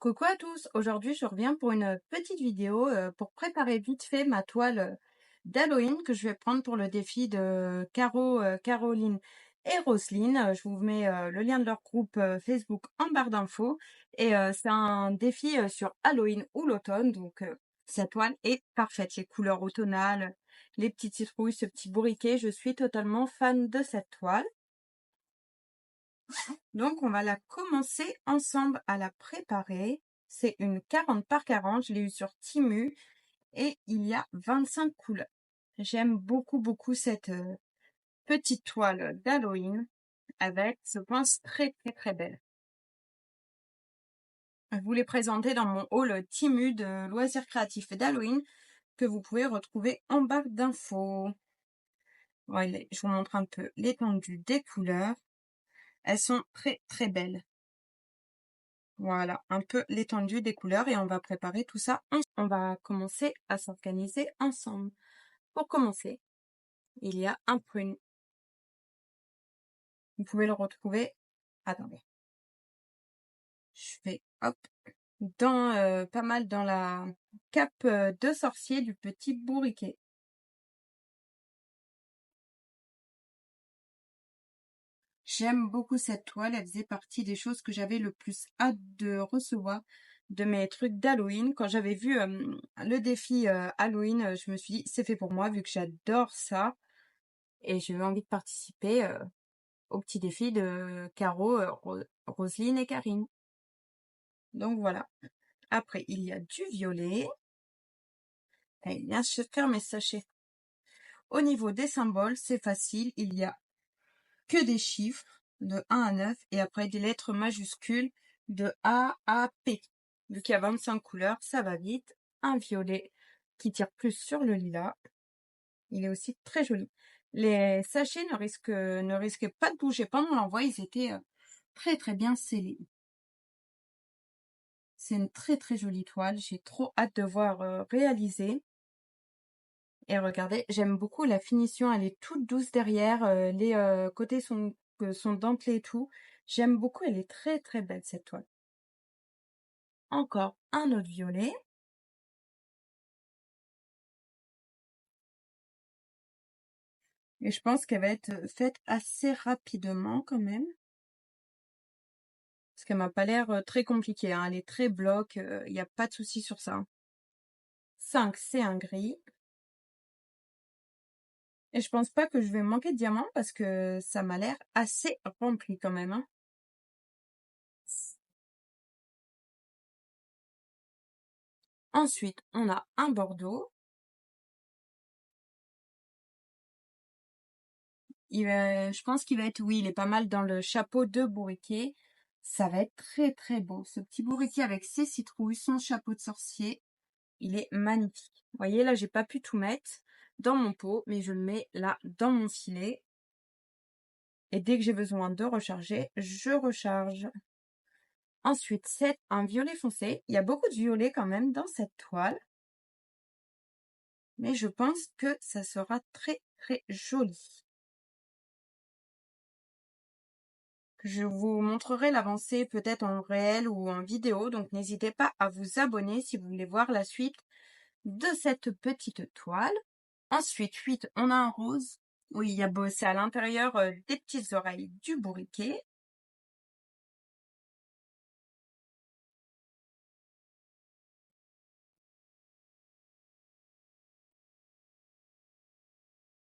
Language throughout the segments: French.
Coucou à tous, aujourd'hui je reviens pour une petite vidéo pour préparer vite fait ma toile d'Halloween que je vais prendre pour le défi de Caroline et Roselyne. Je vous mets le lien de leur groupe Facebook en barre d'infos et c'est un défi sur Halloween ou l'automne, donc cette toile est parfaite, les couleurs automnales, les petites citrouilles, ce petit bourriquet, je suis totalement fan de cette toile. Donc, on va la commencer ensemble à la préparer. C'est une 40 par 40, je l'ai eu sur Temu et il y a 25 couleurs. J'aime beaucoup cette petite toile d'Halloween avec ce pince très belle. Je vous l'ai présenté dans mon haul Temu de loisirs créatifs d'Halloween que vous pouvez retrouver en barre d'infos. Voilà, je vous montre un peu l'étendue des couleurs. Elles sont très belles. Voilà, un peu l'étendue des couleurs et on va préparer tout ça. On va commencer à s'organiser ensemble. Pour commencer, il y a un prune. Vous pouvez le retrouver. Attendez. Je fais hop dans pas mal dans la cape de sorcier du petit bourriquet. J'aime beaucoup cette toile, elle faisait partie des choses que j'avais le plus hâte de recevoir de mes trucs d'Halloween. Quand j'avais vu le défi Halloween, je me suis dit c'est fait pour moi vu que j'adore ça. Et j'ai eu envie de participer au petit défi de Caro, Roselyne et Karine. Donc voilà. Après, il y a du violet. Et il vient faire mes sachets. Au niveau des symboles, c'est facile. Il y a que des chiffres de 1 à 9 et après des lettres majuscules de A à P. Vu qu'il y a 25 couleurs, ça va vite. Un violet qui tire plus sur le lilas. Il est aussi très joli. Les sachets ne risquaient pas de bouger pendant l'envoi. Ils étaient très bien scellés. C'est une très jolie toile. J'ai trop hâte de voir réaliser. Et regardez, j'aime beaucoup la finition. Elle est toute douce derrière. Les côtés sont dentelés et tout. J'aime beaucoup. Elle est très belle cette toile. Encore un autre violet. Et je pense qu'elle va être faite assez rapidement quand même. Parce qu'elle m'a pas l'air très compliquée. Hein. Elle est très bloc. Il n'y a pas de souci sur ça. 5, c'est un gris. Et je pense pas que je vais manquer de diamants parce que ça m'a l'air assez rempli quand même. Hein. Ensuite, on a un bordeaux. Je pense qu'il va être, oui, il est pas mal dans le chapeau de bourriquet. Ça va être très beau. Ce petit bourriquet avec ses citrouilles, son chapeau de sorcier, il est magnifique. Vous voyez, là, j'ai pas pu tout mettre dans mon pot, mais je le mets là dans mon filet. Et dès que j'ai besoin de recharger, je recharge. Ensuite, c'est un violet foncé. Il y a beaucoup de violet quand même dans cette toile. Mais je pense que ça sera très joli. Je vous montrerai l'avancée peut-être en réel ou en vidéo, donc n'hésitez pas à vous abonner si vous voulez voir la suite de cette petite toile. Ensuite, 8, on a un rose. Oui, il y a bossé à l'intérieur des petites oreilles du bourriquet.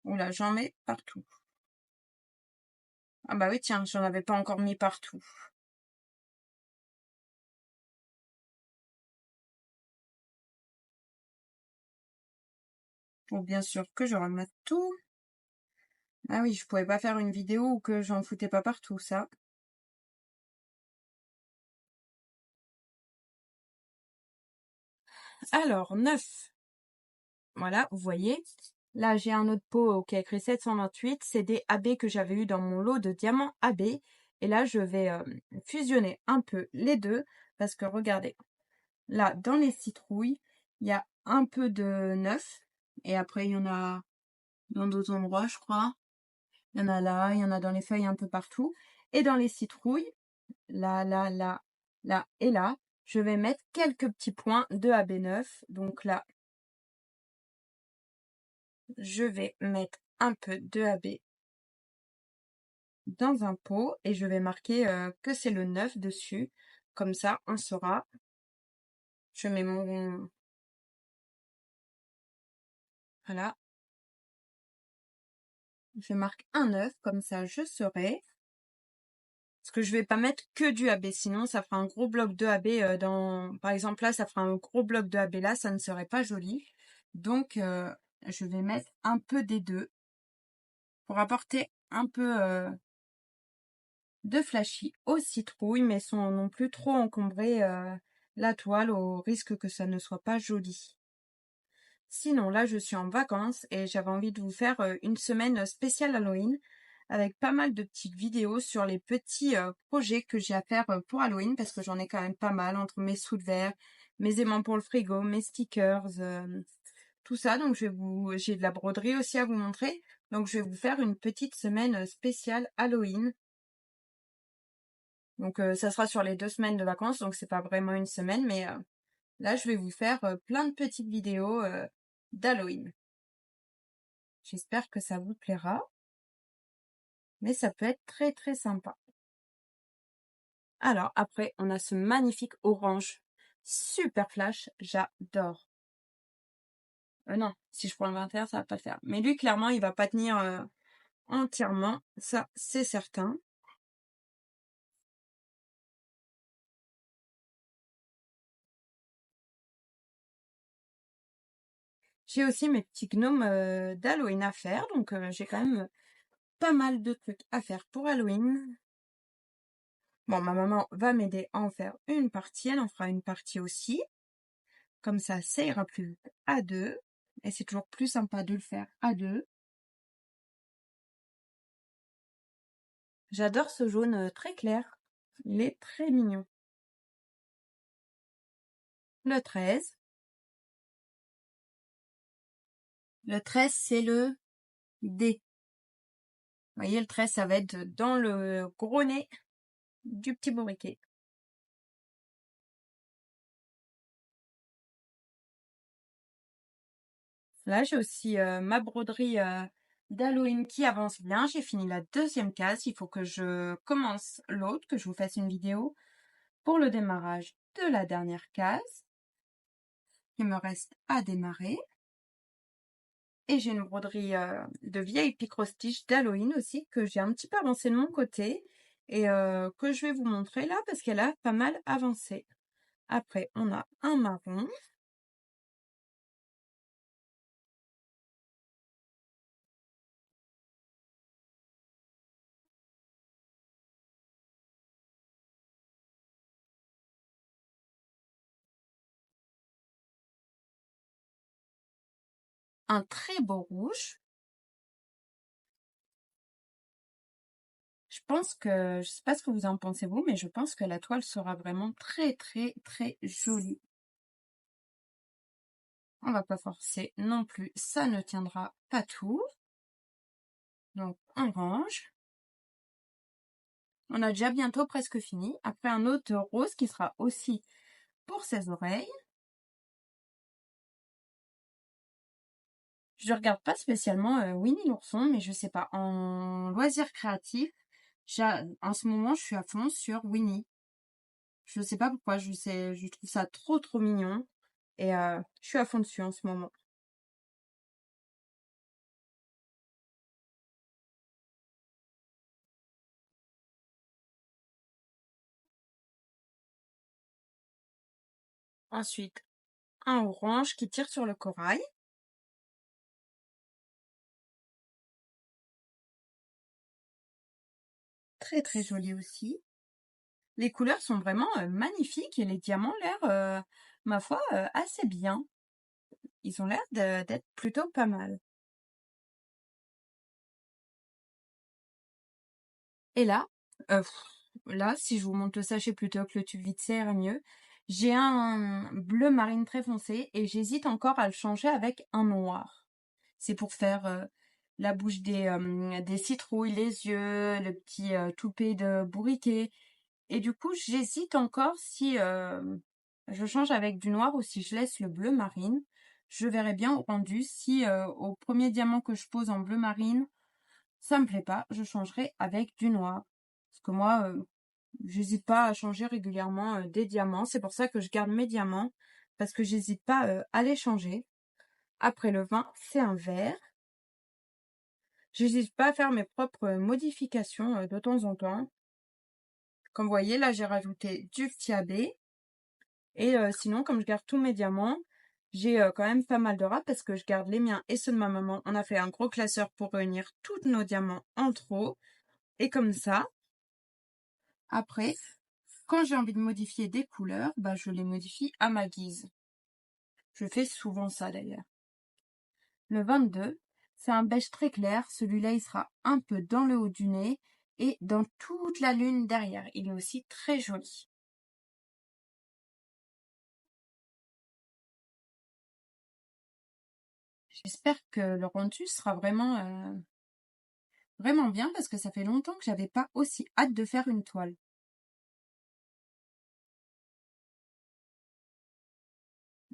Oula, j'en mets partout. Ah bah oui, tiens, j'en avais pas encore mis partout. Bon, bien sûr que je remette tout. Ah oui, je pouvais pas faire une vidéo où que j'en foutais pas partout, ça. Alors, 9. Voilà, vous voyez. Là, j'ai un autre pot qui a écrit 728. C'est des AB que j'avais eu dans mon lot de diamants AB. Et là, je vais fusionner un peu les deux. Parce que regardez, là, dans les citrouilles, il y a un peu de 9. Et après, il y en a dans d'autres endroits, je crois. Il y en a là, il y en a dans les feuilles un peu partout. Et dans les citrouilles, là et là, je vais mettre quelques petits points de AB9. Donc là, je vais mettre un peu de AB dans un pot et je vais marquer que c'est le 9 dessus. Comme ça, on saura. Je mets mon... Voilà. Je marque un 9, comme ça je saurai. Parce que je vais pas mettre que du AB, sinon ça fera un gros bloc de AB dans... Par exemple là, ça fera un gros bloc de AB là, ça ne serait pas joli. Donc, je vais mettre un peu des deux pour apporter un peu de flashy aux citrouilles, mais sans non plus trop encombrer la toile au risque que ça ne soit pas joli. Sinon, là, je suis en vacances et j'avais envie de vous faire une semaine spéciale Halloween avec pas mal de petites vidéos sur les petits projets que j'ai à faire pour Halloween parce que j'en ai quand même pas mal entre mes sous de verre, mes aimants pour le frigo, mes stickers, tout ça. Donc, j'ai de la broderie aussi à vous montrer. Donc, je vais vous faire une petite semaine spéciale Halloween. Donc, ça sera sur les 2 semaines de vacances. Donc, c'est pas vraiment une semaine, mais là, je vais vous faire plein de petites vidéos d'Halloween. J'espère que ça vous plaira. Mais ça peut être très très sympa. Alors, après, on a ce magnifique orange. Super flash. J'adore. Non, si je prends le 21, ça va pas le faire. Mais lui, clairement, il va pas tenir entièrement. Ça, c'est certain. J'ai aussi mes petits gnomes d'Halloween à faire. Donc, j'ai quand même pas mal de trucs à faire pour Halloween. Bon, ma maman va m'aider à en faire une partie. Elle en fera une partie aussi. Comme ça ira plus vite à deux. Et c'est toujours plus sympa de le faire à deux. J'adore ce jaune très clair. Il est très mignon. Le 13. Le 13, c'est le D. Vous voyez, le 13, ça va être dans le gros nez du petit bourriquet. Là, j'ai aussi ma broderie d'Halloween qui avance bien. J'ai fini la deuxième case. Il faut que je commence l'autre, que je vous fasse une vidéo pour le démarrage de la dernière case. Il me reste à démarrer. Et j'ai une broderie de vieilles pique-crostiches d'Halloween aussi que j'ai un petit peu avancé de mon côté et que je vais vous montrer là parce qu'elle a pas mal avancé. Après, on a un marron. Un très beau rouge. Je pense que, je sais pas ce que vous en pensez vous, mais je pense que la toile sera vraiment très très très jolie. On va pas forcer non plus, ça ne tiendra pas tout. Donc on range. On a déjà bientôt presque fini. Après un autre rose qui sera aussi pour ses oreilles. Je regarde pas spécialement Winnie l'ourson, mais je sais pas. En loisirs créatifs, en ce moment, je suis à fond sur Winnie. Je sais pas pourquoi, je trouve ça trop trop mignon. Et je suis à fond dessus en ce moment. Ensuite, un orange qui tire sur le corail. Très très joli aussi. Les couleurs sont vraiment magnifiques et les diamants l'air, ma foi, assez bien. Ils ont l'air d'être plutôt pas mal. Et là, là, si je vous montre le sachet plutôt que le tube vite, ça irait mieux. J'ai un bleu marine très foncé et j'hésite encore à le changer avec un noir. C'est pour faire la bouche des citrouilles, les yeux, le petit toupet de bourriquet. Et du coup, j'hésite encore si je change avec du noir ou si je laisse le bleu marine. Je verrai bien au rendu si au premier diamant que je pose en bleu marine, ça me plaît pas, je changerai avec du noir. Parce que moi, j'hésite pas à changer régulièrement des diamants. C'est pour ça que je garde mes diamants, parce que j'hésite pas à les changer. Après le vin, c'est un vert. J'hésite pas à faire mes propres modifications de temps en temps. Comme vous voyez, là, j'ai rajouté du tiabé. Et sinon, comme je garde tous mes diamants, j'ai quand même pas mal de rats parce que je garde les miens et ceux de ma maman. On a fait un gros classeur pour réunir tous nos diamants en trop. Et comme ça, après, quand j'ai envie de modifier des couleurs, bah, je les modifie à ma guise. Je fais souvent ça d'ailleurs. Le 22, c'est un beige très clair. Celui-là, il sera un peu dans le haut du nez et dans toute la lune derrière. Il est aussi très joli. J'espère que le rendu sera vraiment bien parce que ça fait longtemps que j'avais pas aussi hâte de faire une toile.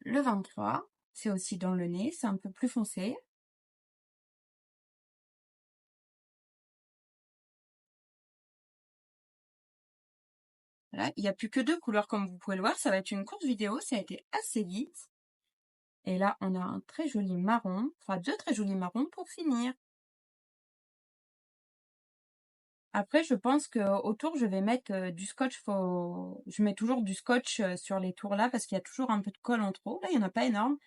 Le 23, c'est aussi dans le nez, c'est un peu plus foncé. Voilà, il n'y a plus que 2 couleurs comme vous pouvez le voir, ça va être une courte vidéo, ça a été assez vite. Et là, on a un très joli marron, enfin 2 très jolis marrons pour finir. Après, je pense qu'autour, je vais mettre du scotch. Je mets toujours du scotch sur les tours là parce qu'il y a toujours un peu de colle en trop. Là, il n'y en a pas énorme.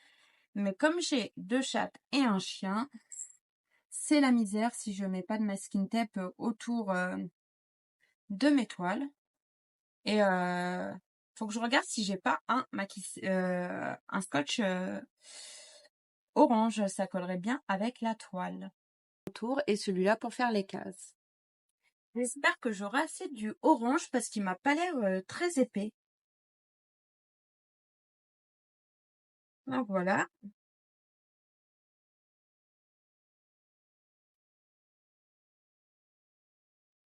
Mais comme j'ai 2 chattes et un chien, c'est la misère si je mets pas de masking tape autour de mes toiles. Et faut que je regarde si j'ai pas un scotch orange. Ça collerait bien avec la toile. Autour et celui-là pour faire les cases. J'espère que j'aurai assez du orange parce qu'il m'a pas l'air très épais. Donc voilà.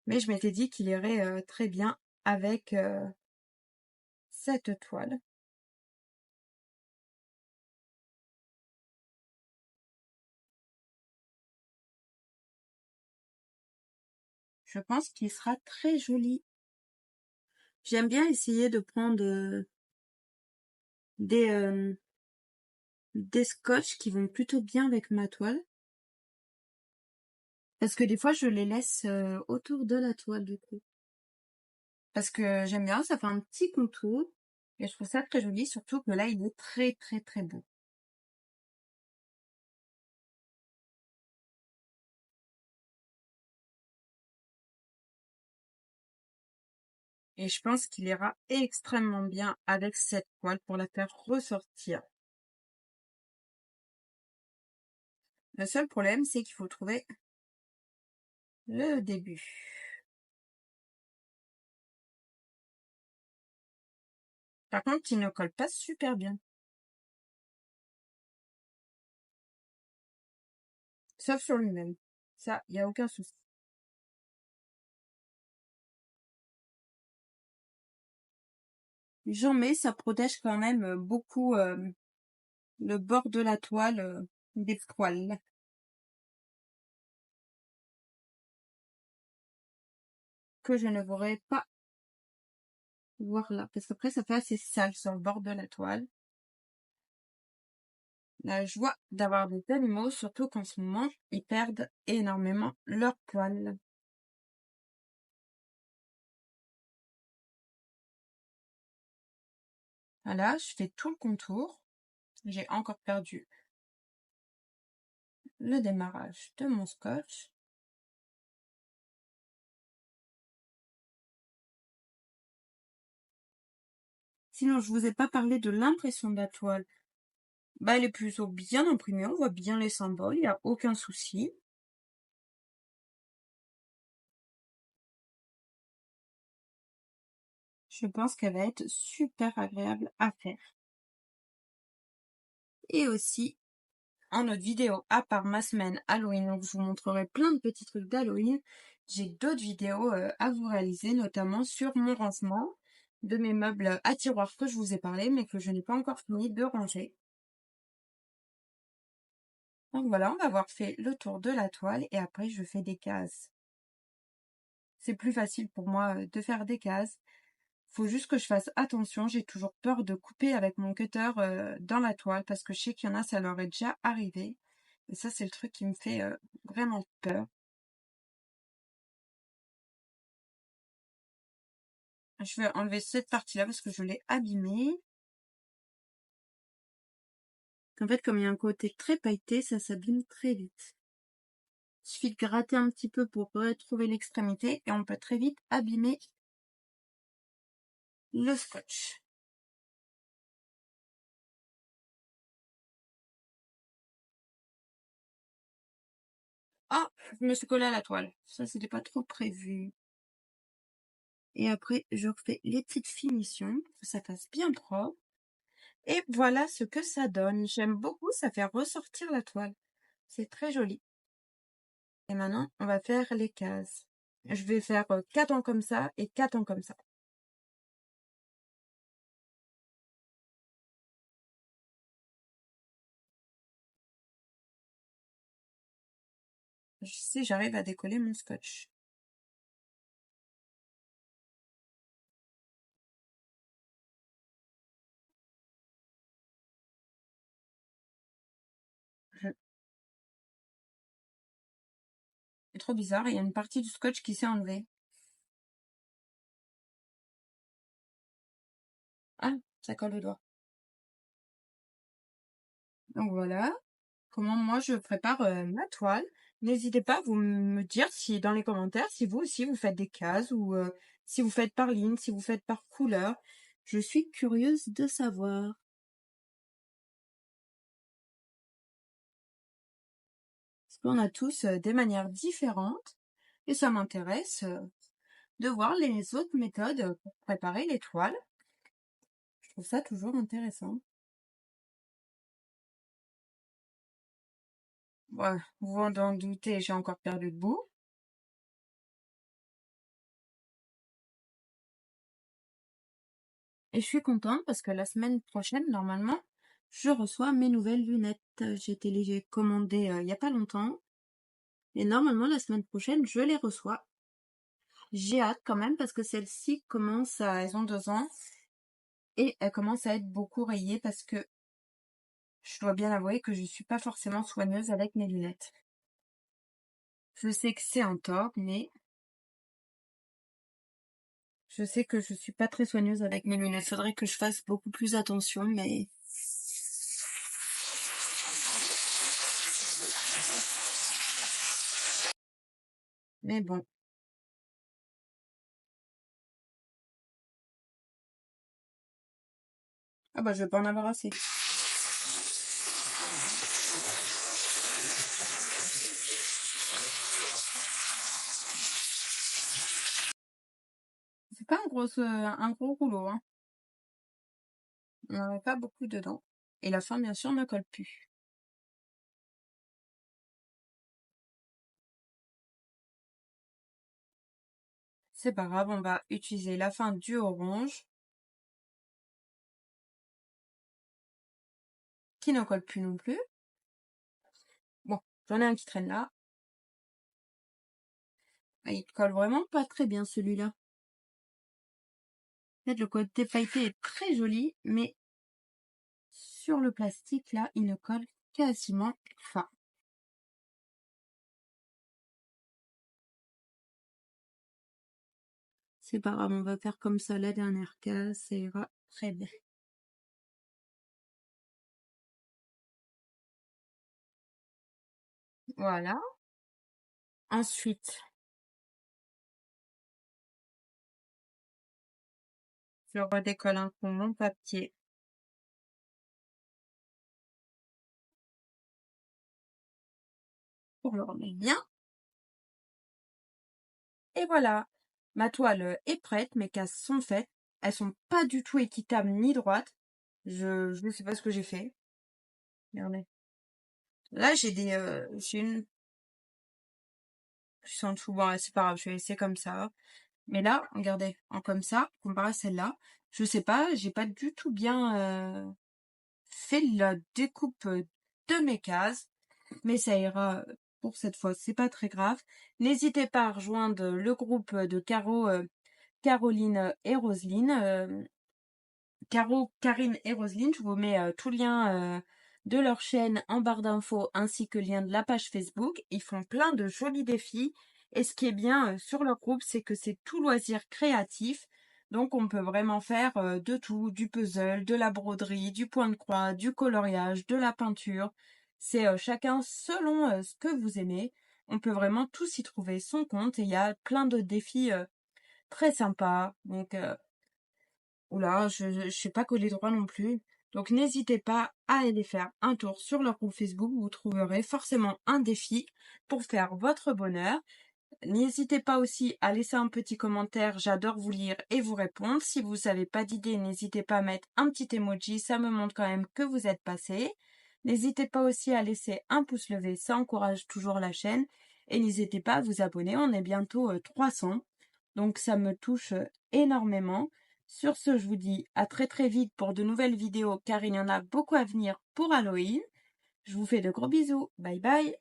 Mais je m'étais dit qu'il irait très bien avec cette toile. Je pense qu'il sera très joli. J'aime bien essayer de prendre des scotch qui vont plutôt bien avec ma toile. Parce que des fois, je les laisse autour de la toile du coup. Parce que j'aime bien, ça fait un petit contour. Et je trouve ça très joli, surtout que là, il est très très très beau. Et je pense qu'il ira extrêmement bien avec cette toile pour la faire ressortir. Le seul problème, c'est qu'il faut trouver le début. Par contre, il ne colle pas super bien. Sauf sur lui-même. Ça, il n'y a aucun souci. J'en mets, ça protège quand même beaucoup le bord de la toile des poils. Que je ne voudrais pas voir là. Parce qu'après, ça fait assez sale sur le bord de la toile. La joie d'avoir des animaux, surtout qu'en ce moment, ils perdent énormément leurs poils. Voilà, je fais tout le contour. J'ai encore perdu le démarrage de mon scotch. Sinon, je vous ai pas parlé de l'impression de la toile. Bah, elle est plutôt bien imprimée, on voit bien les symboles, il n'y a aucun souci. Je pense qu'elle va être super agréable à faire. Et aussi, en autre vidéo, à part ma semaine Halloween, où je vous montrerai plein de petits trucs d'Halloween, j'ai d'autres vidéos à vous réaliser, notamment sur mon rangement. de mes meubles à tiroirs que je vous ai parlé, mais que je n'ai pas encore fini de ranger. Donc voilà, on va avoir fait le tour de la toile et après je fais des cases. C'est plus facile pour moi de faire des cases. Faut juste que je fasse attention, j'ai toujours peur de couper avec mon cutter dans la toile parce que je sais qu'il y en a, ça leur est déjà arrivé. Et ça, c'est le truc qui me fait vraiment peur. Je vais enlever cette partie-là parce que je l'ai abîmée. En fait, comme il y a un côté très pailleté, ça s'abîme très vite. Il suffit de gratter un petit peu pour retrouver l'extrémité et on peut très vite abîmer le scotch. Ah, je me suis collée à la toile. Ça, c'était pas trop prévu. Et après, je refais les petites finitions, que ça fasse bien propre. Et voilà ce que ça donne. J'aime beaucoup, ça fait ressortir la toile. C'est très joli. Et maintenant, on va faire les cases. Je vais faire 4 ans comme ça et 4 ans comme ça. Je sais, j'arrive à décoller mon scotch. C'est trop bizarre, il y a une partie du scotch qui s'est enlevée. Ah, ça colle au doigt. Donc voilà comment moi je prépare ma toile. N'hésitez pas à vous me dire si dans les commentaires si vous aussi vous faites des cases ou si vous faites par ligne, si vous faites par couleur. Je suis curieuse de savoir. Parce qu'on a tous des manières différentes et ça m'intéresse de voir les autres méthodes pour préparer les toiles. Je trouve ça toujours intéressant. Ouais, vous vous en doutez, j'ai encore perdu le bout. Et je suis contente parce que la semaine prochaine, normalement, je reçois mes nouvelles lunettes. J'ai télécommandé il y a pas longtemps. Et normalement, la semaine prochaine, je les reçois. J'ai hâte quand même parce que celles-ci commencent à... Elles ont 2 ans. Et elles commencent à être beaucoup rayées parce que je dois bien avouer que je suis pas forcément soigneuse avec mes lunettes. Je sais que c'est un tort, mais je sais que je suis pas très soigneuse avec mes lunettes. Faudrait que je fasse beaucoup plus attention, mais bon. Ah bah je vais pas en avoir assez. C'est pas un gros rouleau, hein. On n'en a pas beaucoup dedans. Et la fin, bien sûr, ne colle plus. C'est pas grave, on va utiliser la fin du orange, qui ne colle plus non plus. Bon, j'en ai un qui traîne là. Ah, il colle vraiment pas très bien celui-là. En fait, le côté pailleté est très joli, mais sur le plastique, là, il ne colle quasiment pas. C'est pas grave, on va faire comme ça la dernière case, ça ira très bien. Voilà. Ensuite, je redécolle un peu mon papier. Pour le remettre bien. Et voilà. Ma toile est prête, mes cases sont faites. Elles sont pas du tout équitables ni droites. Je ne sais pas ce que j'ai fait. Regardez. Là, j'ai une plus en dessous. Bon, c'est pas grave, je vais laisser comme ça. Mais là, regardez, en comme ça, comparé à celle-là, je sais pas, j'ai pas du tout bien fait la découpe de mes cases, mais ça ira pour cette fois, c'est pas très grave. N'hésitez pas à rejoindre le groupe de Caro, Caroline et Roselyne. Caro, Karine et Roselyne, je vous mets tout lien de leur chaîne en barre d'infos ainsi que le lien de la page Facebook. Ils font plein de jolis défis. Et ce qui est bien sur leur groupe, c'est que c'est tout loisir créatif. Donc on peut vraiment faire de tout, du puzzle, de la broderie, du point de croix, du coloriage, de la peinture. C'est chacun selon ce que vous aimez. On peut vraiment tous y trouver son compte et il y a plein de défis très sympas. Donc oula, je suis pas collée droit non plus. Donc n'hésitez pas à aller faire un tour sur leur groupe Facebook, vous trouverez forcément un défi pour faire votre bonheur. N'hésitez pas aussi à laisser un petit commentaire, j'adore vous lire et vous répondre. Si vous n'avez pas d'idée, n'hésitez pas à mettre un petit emoji, ça me montre quand même que vous êtes passé. N'hésitez pas aussi à laisser un pouce levé, ça encourage toujours la chaîne. Et n'hésitez pas à vous abonner, on est bientôt 300. Donc ça me touche énormément. Sur ce, je vous dis à très très vite pour de nouvelles vidéos car il y en a beaucoup à venir pour Halloween. Je vous fais de gros bisous. Bye bye.